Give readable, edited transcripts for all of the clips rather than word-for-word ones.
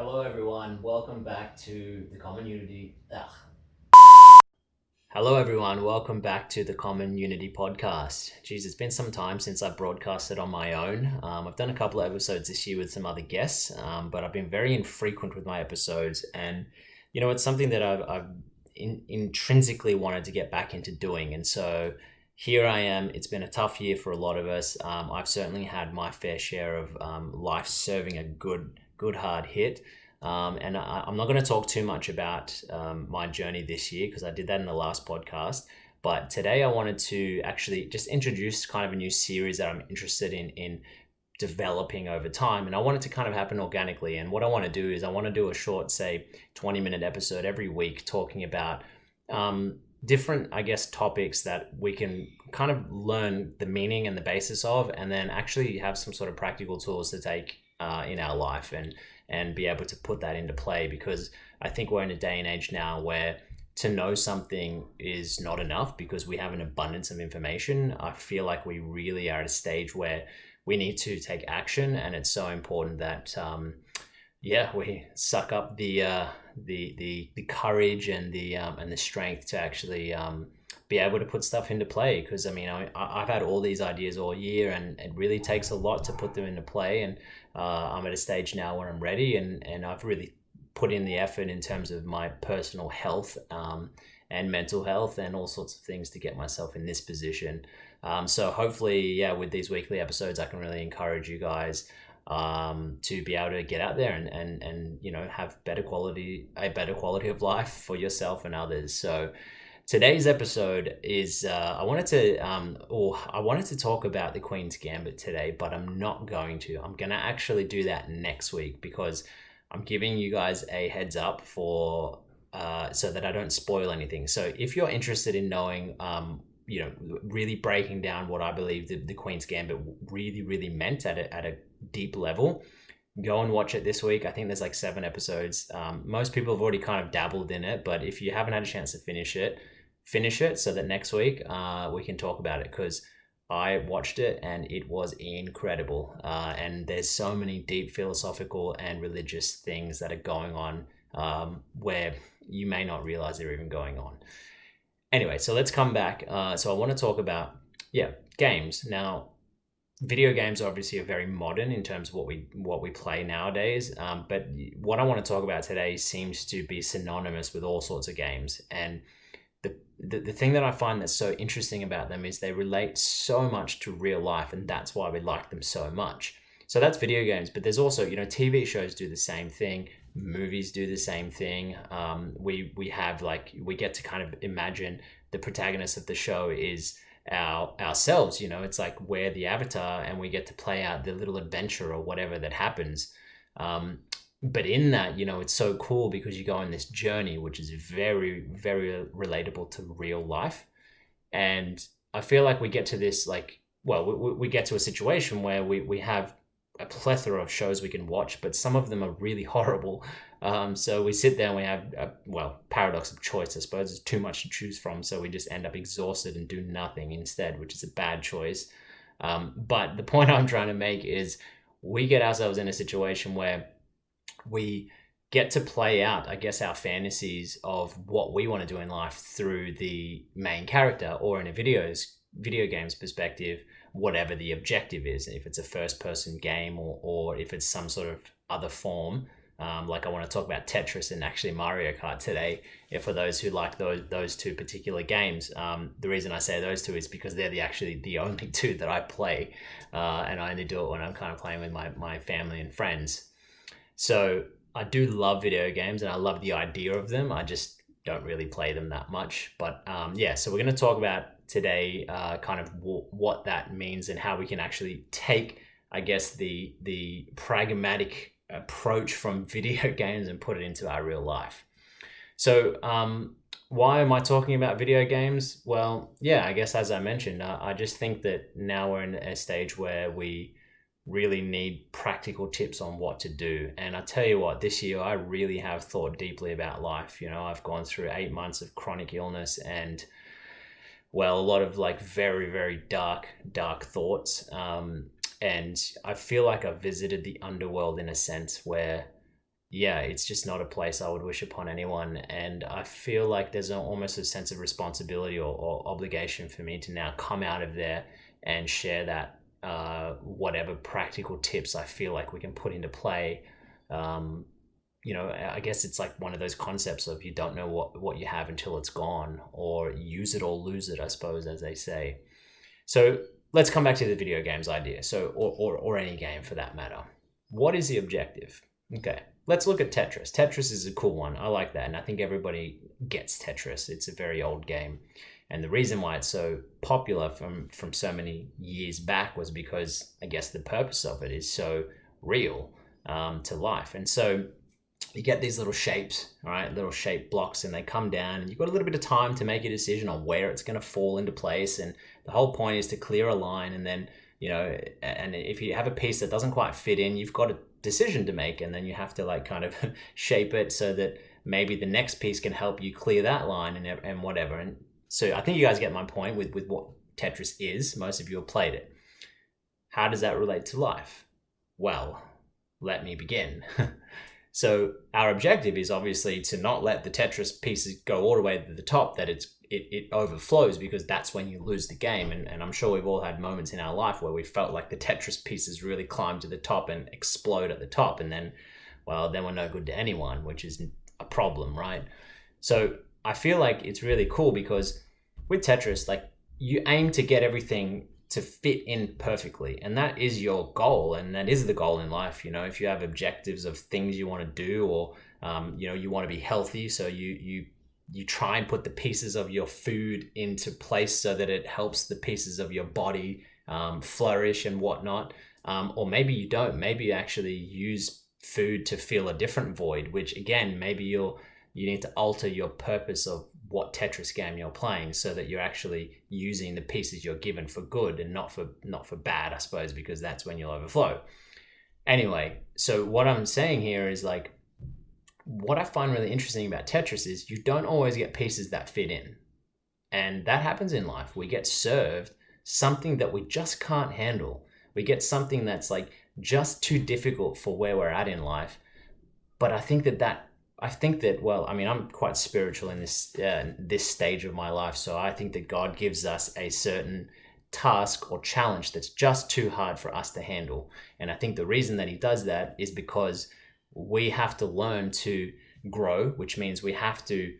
Hello, everyone. Welcome back to the Common Unity. Hello, everyone. Welcome back to the Common Unity podcast. Geez, it's been some time since I've broadcasted on my own. I've done a couple of episodes this year with some other guests, but I've been very infrequent with my episodes. And, it's something that I've intrinsically wanted to get back into doing. And so here I am. It's been a tough year for a lot of us. I've certainly had my fair share of life serving a good hard hit. And I'm not going to talk too much about my journey this year because I did that in the last podcast. But today I wanted to actually just introduce kind of a new series that I'm interested in developing over time. And I want it to kind of happen organically. And what I want to do is I want to do a short, say, 20-minute episode every week talking about different, I guess, topics that we can kind of learn the meaning and the basis of, and then actually have some sort of practical tools to take in our life and be able to put that into play, because I think we're in a day and age now where to know something is not enough because we have an abundance of information. I feel like we really are at a stage where we need to take action, and it's so important that we suck up the courage and the strength to actually be able to put stuff into play. Because I've had all these ideas all year, and it really takes a lot to put them into play. And I'm at a stage now where I'm ready, and I've really put in the effort in terms of my personal health and mental health and all sorts of things to get myself in this position. So hopefully, with these weekly episodes, I can really encourage you guys to be able to get out there and have a better quality of life for yourself and others. So today's episode is I wanted to talk about the Queens Gambit today, but I'm not going to. I'm gonna actually do that next week because I'm giving you guys a heads up for so that I don't spoil anything. So if you're interested in knowing really breaking down what I believe the Queen's Gambit really meant at a deep level, go and watch it this week. I think there's like 7 episodes. Most people have already kind of dabbled in it, but if you haven't had a chance to finish it so that next week we can talk about it, because I watched it and it was incredible. And there's so many deep philosophical and religious things that are going on where you may not realize they're even going on. Anyway, so let's come back. So I want to talk about, games. Now, video games obviously are very modern in terms of what we play nowadays. But what I want to talk about today seems to be synonymous with all sorts of games. And the thing that I find that's so interesting about them is they relate so much to real life, and that's why we like them so much. So that's video games, but there's also, TV shows do the same thing. Movies do the same thing. We have we get to kind of imagine the protagonist of the show is ourselves. It's like we're the avatar and we get to play out the little adventure or whatever that happens. But in that, it's so cool because you go on this journey, which is very, very relatable to real life. And I feel like we get to this we get to a situation where we have a plethora of shows we can watch, but some of them are really horrible. So we sit there and we have paradox of choice, I suppose. There's too much to choose from, so we just end up exhausted and do nothing instead, which is a bad choice. But the point I'm trying to make is we get ourselves in a situation where we get to play out, I guess, our fantasies of what we want to do in life through the main character, or in a video games perspective, whatever the objective is. If it's a first-person game or if it's some sort of other form, like I want to talk about Tetris and actually Mario Kart today. For those who like those two particular games, the reason I say those two is because they're actually the only two that I play, and I only do it when I'm kind of playing with my family and friends. So I do love video games and I love the idea of them. I just don't really play them that much. But so we're going to talk about today kind of what that means and how we can actually take, I guess, the pragmatic approach from video games and put it into our real life. So why am I talking about video games? Well, I guess as I mentioned, I just think that now we're in a stage where we really need practical tips on what to do. And I tell you what, this year I really have thought deeply about life. I've gone through 8 months of chronic illness and a lot of very, very dark thoughts. And I feel like I've visited the underworld in a sense where, yeah, it's just not a place I would wish upon anyone. And I feel like there's almost a sense of responsibility or obligation for me to now come out of there and share that whatever practical tips I feel like we can put into play. Um, I guess it's like one of those concepts of you don't know what you have until it's gone, or use it or lose it, I suppose, as they say. So let's come back to the video games idea. So, or any game for that matter. What is the objective? Okay, let's look at Tetris. Tetris is a cool one. I like that. And I think everybody gets Tetris. It's a very old game. And the reason why it's so popular from so many years back was because I guess the purpose of it is so real to life. And so you get these little shapes, all right, little shape blocks, and they come down, and you've got a little bit of time to make a decision on where it's going to fall into place. And the whole point is to clear a line, and then, and if you have a piece that doesn't quite fit in, you've got a decision to make, and then you have to like kind of shape it so that maybe the next piece can help you clear that line and whatever. And so I think you guys get my point with what Tetris is. Most of you have played it. How does that relate to life? Well, let me begin. So our objective is obviously to not let the Tetris pieces go all the way to the top, that it overflows, because that's when you lose the game. And I'm sure we've all had moments in our life where we felt like the Tetris pieces really climb to the top and explode at the top. And then we're no good to anyone, which is a problem, right? So I feel like it's really cool because with Tetris, like, you aim to get everything to fit in perfectly, and that is your goal, and that is the goal in life. If you have objectives of things you want to do, or you want to be healthy, so you try and put the pieces of your food into place so that it helps the pieces of your body flourish and whatnot. Or maybe you don't. Maybe you actually use food to fill a different void, which again, maybe you need to alter your purpose of what Tetris game you're playing, so that you're actually using the pieces you're given for good and not for bad, I suppose, because that's when you'll overflow. Anyway, so what I'm saying here is, like, what I find really interesting about Tetris is you don't always get pieces that fit in. And that happens in life. We get served something that we just can't handle. We get something that's like just too difficult for where we're at in life. But I think that well, I mean, I'm quite spiritual in this stage of my life. So I think that God gives us a certain task or challenge that's just too hard for us to handle. And I think the reason that he does that is because we have to learn to grow, which means we have to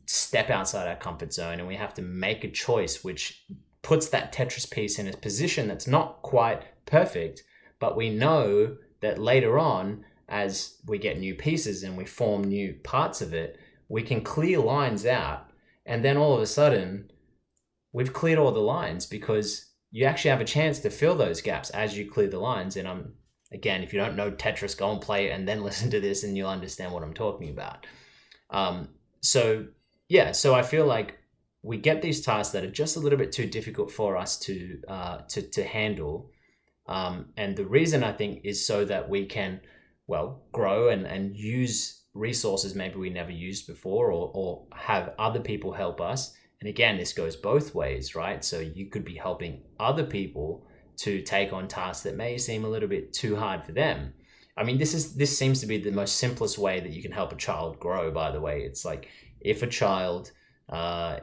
step outside our comfort zone, and we have to make a choice which puts that Tetris piece in a position that's not quite perfect, but we know that later on, as we get new pieces and we form new parts of it, we can clear lines out, and then all of a sudden we've cleared all the lines, because you actually have a chance to fill those gaps as you clear the lines. And again, if you don't know Tetris, go and play it and then listen to this and you'll understand what I'm talking about. So I feel like we get these tasks that are just a little bit too difficult for us to handle. And the reason, I think, is so that we can, grow and use resources maybe we never used before, or have other people help us. And again, this goes both ways, right? So you could be helping other people to take on tasks that may seem a little bit too hard for them. I mean, this seems to be the most simplest way that you can help a child grow, by the way. It's like, if a child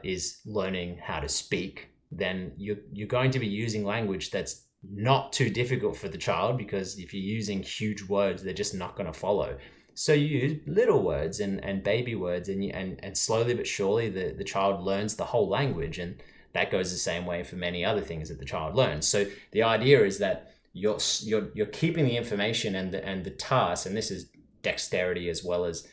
is learning how to speak, then you're going to be using language that's not too difficult for the child, because if you're using huge words, they're just not going to follow. So you use little words and baby words, and slowly but surely the child learns the whole language, and that goes the same way for many other things that the child learns. So the idea is that you're keeping the information and the task, and this is dexterity as well as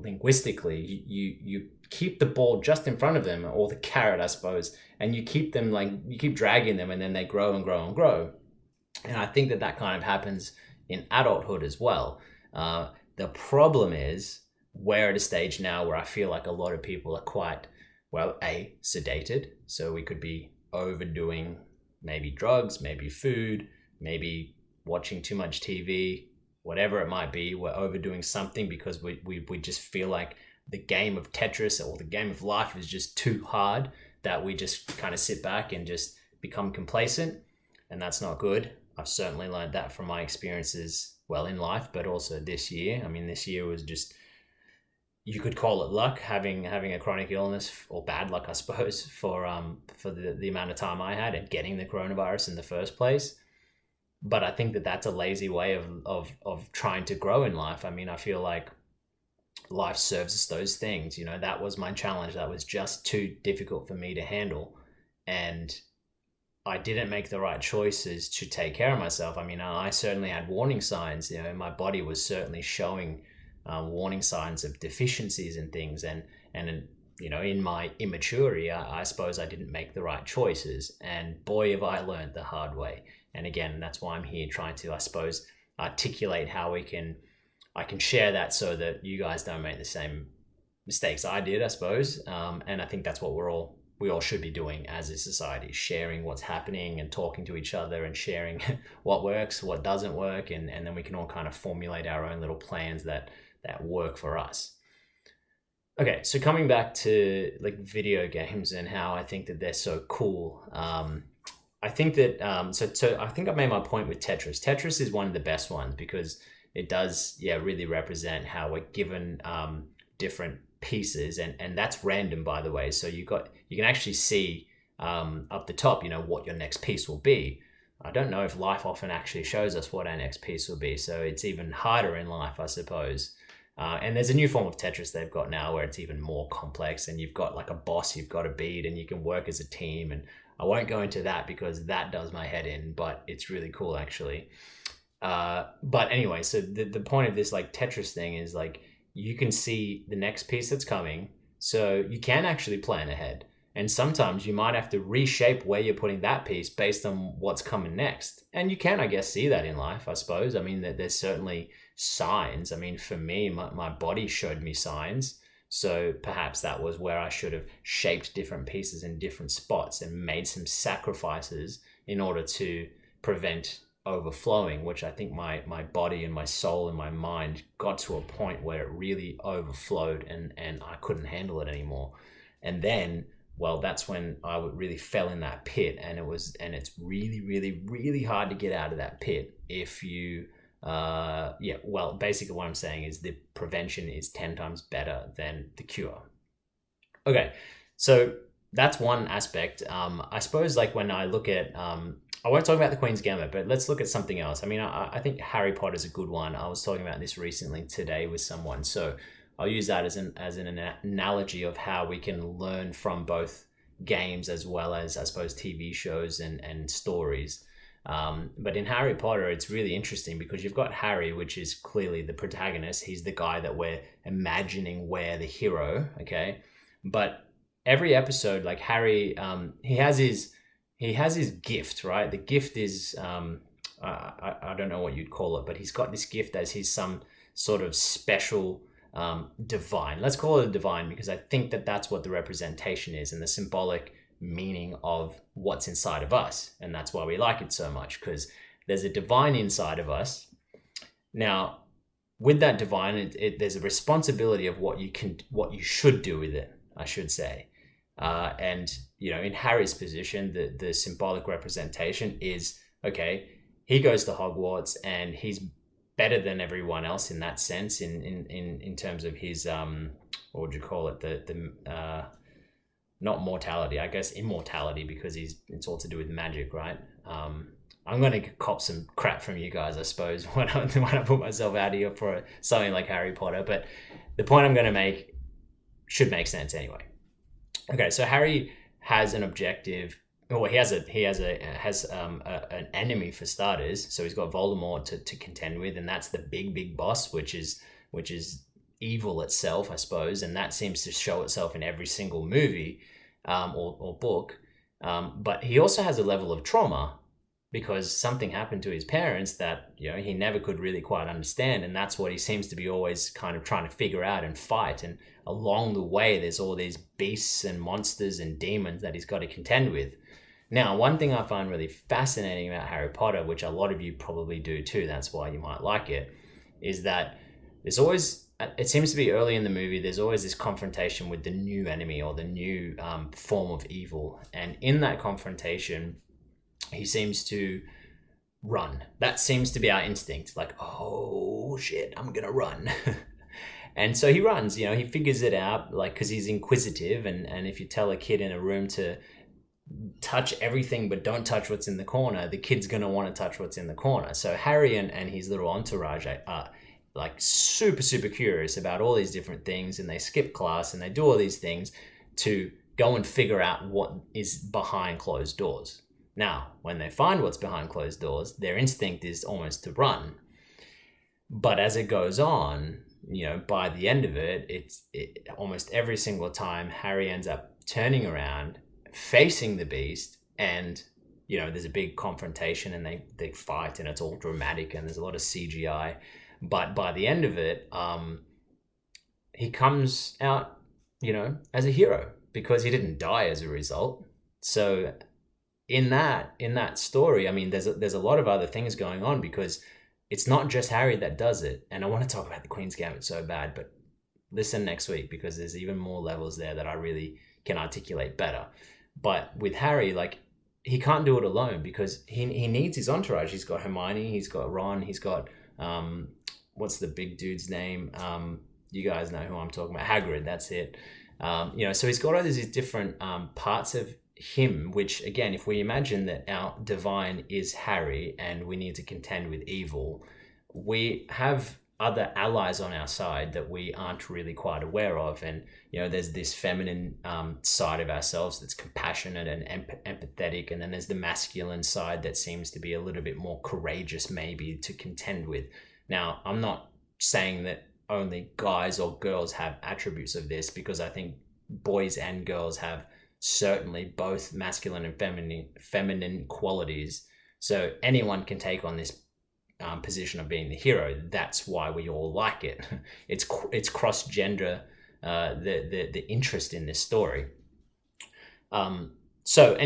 linguistically. You keep the ball just in front of them, or the carrot, I suppose, and you keep them, like, you keep dragging them, and then they grow and grow and grow. And I think that kind of happens in adulthood as well. The problem is we're at a stage now where I feel like a lot of people are quite, sedated. So we could be overdoing maybe drugs, maybe food, maybe watching too much TV, whatever it might be. We're overdoing something because we just feel like the game of Tetris or the game of life is just too hard, that we just kind of sit back and just become complacent. And that's not good. I've certainly learned that from my experiences, well, in life, but also this year. I mean, this year was just, you could call it luck, having a chronic illness, or bad luck, I suppose, for the amount of time I had and getting the coronavirus in the first place. But I think that that's a lazy way of trying to grow in life. I mean, I feel like life serves us those things. That was my challenge. That was just too difficult for me to handle. And I didn't make the right choices to take care of myself. I mean, I certainly had warning signs. My body was certainly showing warning signs of deficiencies and things. And in my immaturity, I suppose I didn't make the right choices. And boy, have I learned the hard way. And again, that's why I'm here, trying to, I suppose, articulate how I can share that so that you guys don't make the same mistakes I did, I suppose. And I think that's what we all should be doing as a society, sharing what's happening and talking to each other and sharing what works, what doesn't work. And then we can all kind of formulate our own little plans that work for us. Okay, so coming back to like video games and how I think that they're so cool. I think that, so I think I made my point with Tetris. Tetris is one of the best ones because it does, really represent how we're given different pieces, and that's random, by the way. So you can actually see up the top, what your next piece will be. I don't know if life often actually shows us what our next piece will be, so it's even harder in life, I suppose. And there's a new form of Tetris they've got now where it's even more complex, and you've got like a boss you've got to beat, and you can work as a team. And I won't go into that because that does my head in, but it's really cool actually. But anyway, so the point of this like Tetris thing is like, you can see the next piece that's coming, so you can actually plan ahead. And sometimes you might have to reshape where you're putting that piece based on what's coming next. And you can, I guess, see that in life, I suppose. I mean, there's certainly signs. I mean, for me, my body showed me signs. So perhaps that was where I should have shaped different pieces in different spots and made some sacrifices in order to prevent overflowing, which I think my body and my soul and my mind got to a point where it really overflowed and I couldn't handle it anymore. And then, well, that's when I really fell in that pit, and it's really, really, really hard to get out of that pit if you basically what I'm saying is the prevention is 10 times better than the cure. Okay, so that's one aspect. I suppose like when I look at, I won't talk about the Queens Gambit, but let's look at something else. I mean, I think Harry Potter is a good one. I was talking about this recently today with someone, so I'll use that as an analogy of how we can learn from both games as well as, I suppose, TV shows and stories. But in Harry Potter, it's really interesting because you've got Harry, which is clearly the protagonist. He's the guy that we're imagining we're the hero, okay? But every episode, like Harry, he has his gift, right? The gift is, I don't know what you'd call it, but he's got this gift as he's some sort of special divine. Let's call it a divine because I think that that's what the representation is and the symbolic meaning of what's inside of us. And that's why we like it so much, because there's a divine inside of us. Now, with that divine, there's a responsibility of what you should do with it, I should say. And in Harry's position, the symbolic representation is, okay, he goes to Hogwarts and he's better than everyone else in that sense, in terms of his what would you call it, the not mortality, I guess immortality, because it's all to do with magic, right? I'm going to cop some crap from you guys, I suppose, when I put myself out here for something like Harry Potter, but the point I'm going to make should make sense anyway. Okay, so Harry has an objective. Well, he has an enemy for starters. So he's got Voldemort to contend with, and that's the big boss, which is evil itself, I suppose, and that seems to show itself in every single movie or book. But he also has a level of trauma because something happened to his parents that he never could really quite understand, and that's what he seems to be always kind of trying to figure out and fight. And along the way, there's all these beasts and monsters and demons that he's got to contend with. Now, one thing I find really fascinating about Harry Potter, which a lot of you probably do too, that's why you might like it, is that there's always, it seems to be early in the movie, there's always this confrontation with the new enemy or the new form of evil. And in that confrontation, he seems to run. That seems to be our instinct. Like, oh shit, I'm gonna run. And so he runs, he figures it out, like, because he's inquisitive. And if you tell a kid in a room to touch everything but don't touch what's in the corner, the kid's going to want to touch what's in the corner. So Harry and his little entourage are like super, super curious about all these different things, and they skip class and they do all these things to go and figure out what is behind closed doors. Now, when they find what's behind closed doors, their instinct is almost to run. But as it goes on, by the end of it, almost every single time Harry ends up turning around, facing the beast, and there's a big confrontation and they fight, and it's all dramatic and there's a lot of CGI. But by the end of it, he comes out, as a hero, because he didn't die as a result. So in that story, I mean, there's a lot of other things going on, because it's not just Harry that does it. And I want to talk about the Queen's Gambit so bad, but listen next week, because there's even more levels there that I really can articulate better. But with Harry, like, he can't do it alone, because he needs his entourage. He's got Hermione, he's got Ron, he's got, what's the big dude's name? You guys know who I'm talking about. Hagrid, that's it. So he's got all these different parts of him, which, again, if we imagine that our divine is Harry and we need to contend with evil, we have other allies on our side that we aren't really quite aware of. And there's this feminine side of ourselves that's compassionate and empathetic, and then there's the masculine side that seems to be a little bit more courageous, maybe, to contend with. Now, I'm not saying that only guys or girls have attributes of this, because I think boys and girls have certainly both masculine and feminine qualities. So anyone can take on this position of being the hero. That's why we all like it. It's cross gender, the interest in this story. So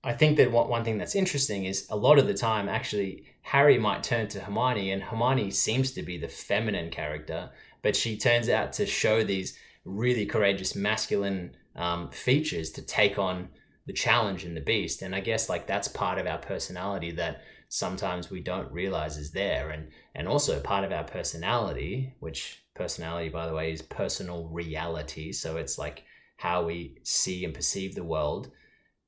I think that one thing that's interesting is, a lot of the time, actually, Harry might turn to Hermione, and Hermione seems to be the feminine character, but she turns out to show these really courageous masculine features to take on the challenge and the beast. And I guess, like, that's part of our personality that sometimes we don't realize is there. And also part of our personality, which personality, by the way, is personal reality. So it's like how we see and perceive the world.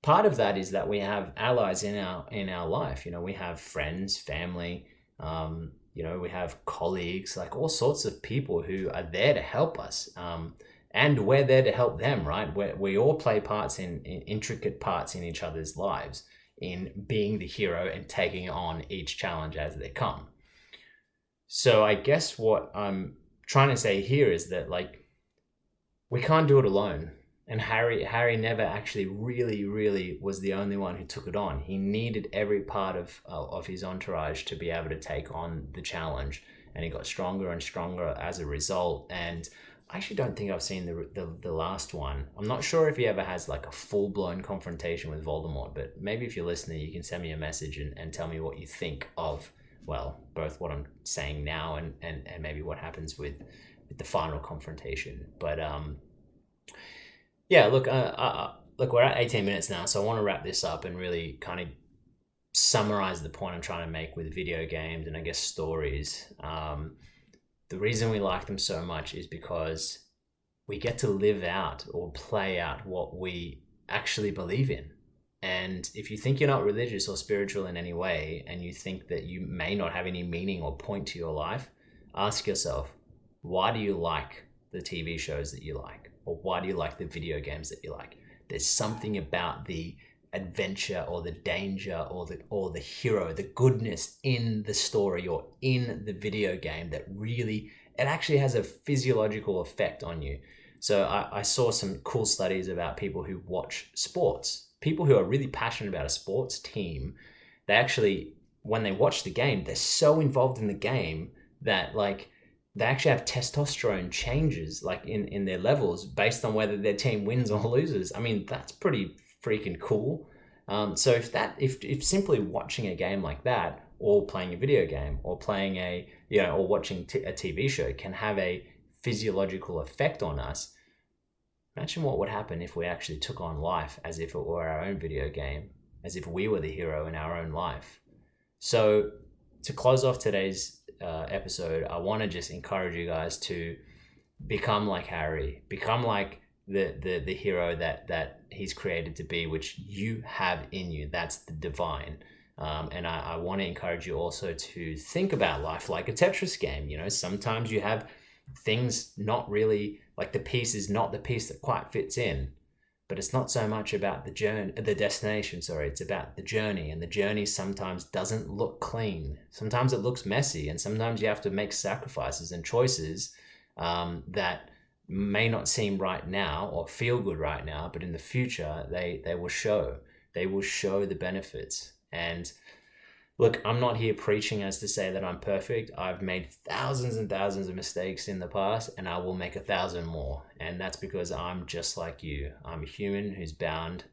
Part of that is that we have allies in our life. We have friends, family, we have colleagues, like all sorts of people who are there to help us. And we're there to help them, right? We all play parts in intricate parts in each other's lives, in being the hero and taking on each challenge as they come. So I guess what I'm trying to say here is that, like, we can't do it alone. And Harry never actually really was the only one who took it on. He needed every part of his entourage to be able to take on the challenge, and he got stronger and stronger as a result. And I actually don't think I've seen the last one. I'm not sure if he ever has, like, a full-blown confrontation with Voldemort, but maybe if you're listening, you can send me a message and tell me what you think of, well, both what I'm saying now and maybe what happens with the final confrontation. But yeah, look, we're at 18 minutes now, so I want to wrap this up and really kind of summarize the point I'm trying to make with video games and, I guess, stories. The reason we like them so much is because we get to live out or play out what we actually believe in. And if you think you're not religious or spiritual in any way, and you think that you may not have any meaning or point to your life, ask yourself, why do you like the TV shows that you like? Or why do you like the video games that you like? There's something about the adventure or the danger or the hero, the goodness in the story or in the video game that really, it actually has a physiological effect on you. So I saw some cool studies about people who watch sports, people who are really passionate about a sports team. They actually, when they watch the game, they're so involved in the game that, like, they actually have testosterone changes, like, in their levels based on whether their team wins or loses. I mean, that's pretty freaking cool. So if simply watching a game like that, or playing a video game, or playing or watching a TV show can have a physiological effect on us, imagine what would happen if we actually took on life as if it were our own video game, as if we were the hero in our own life. So to close off today's episode, I want to just encourage you guys to become like Harry, become like the hero that he's created to be, which you have in you. That's the divine. And I want to encourage you also to think about life like a Tetris game. You know, sometimes you have things not really, like the piece is not the piece that quite fits in, but it's not so much about the journey, the destination, sorry, it's about the journey. And the journey sometimes doesn't look clean. Sometimes it looks messy, and sometimes you have to make sacrifices and choices that may not seem right now or feel good right now, but in the future, they will show. They will show the benefits. And look, I'm not here preaching as to say that I'm perfect. I've made thousands and thousands of mistakes in the past, and I will make 1,000 more. And that's because I'm just like you. I'm a human who's bound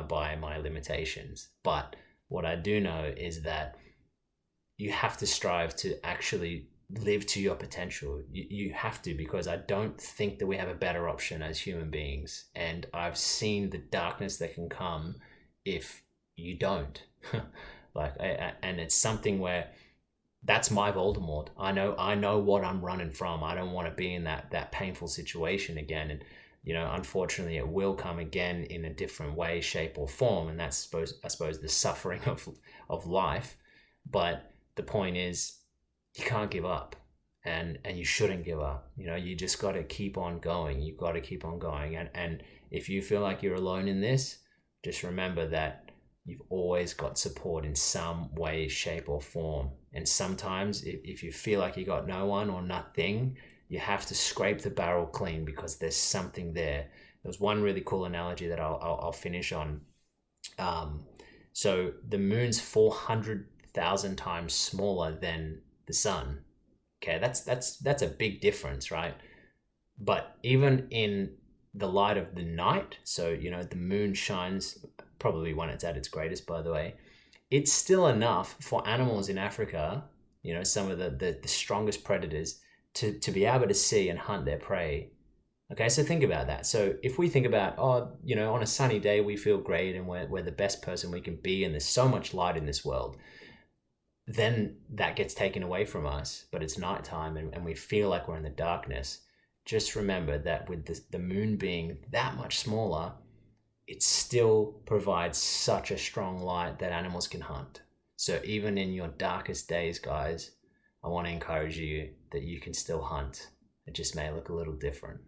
by my limitations. But what I do know is that you have to strive to actually live to your potential. You have to, because I don't think that we have a better option as human beings. And I've seen the darkness that can come if you don't. And it's something where that's my Voldemort. I know what I'm running from. I don't want to be in that painful situation again. And unfortunately, it will come again in a different way, shape, or form. And that's I suppose the suffering of life. But the point is, you can't give up, and you shouldn't give up. You just got to keep on going. You've got to keep on going. And if you feel like you're alone in this, just remember that you've always got support in some way, shape, or form. And sometimes if you feel like you got no one or nothing, you have to scrape the barrel clean, because there's something there. There's one really cool analogy that I'll finish on. So the moon's 400,000 times smaller than the sun. Okay, that's a big difference, right? But even in the light of the night, so the moon shines probably when it's at its greatest, by the way, it's still enough for animals in Africa, some of the strongest predators, to be able to see and hunt their prey. Okay, so think about that. So if we think about, on a sunny day, we feel great and we're the best person we can be, and there's so much light in this world, then that gets taken away from us, but it's nighttime and we feel like we're in the darkness. Just remember that with the moon being that much smaller, it still provides such a strong light that animals can hunt. So even in your darkest days, guys, I want to encourage you that you can still hunt. It just may look a little different.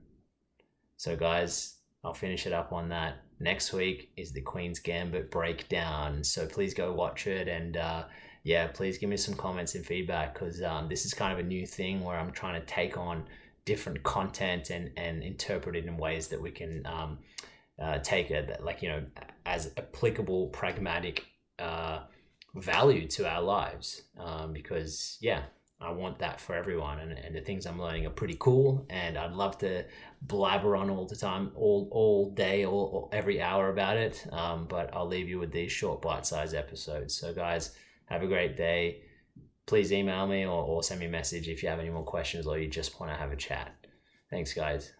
So guys, I'll finish it up on that. Next week is the Queens Gambit breakdown. So please go watch it, and please give me some comments and feedback, because this is kind of a new thing where I'm trying to take on different content and interpret it in ways that we can take it, as applicable, pragmatic value to our lives, because I want that for everyone, and the things I'm learning are pretty cool, and I'd love to blabber on all the time, all day, or every hour about it, but I'll leave you with these short bite-sized episodes. So guys, have a great day. Please email me or send me a message if you have any more questions or you just want to have a chat. Thanks, guys.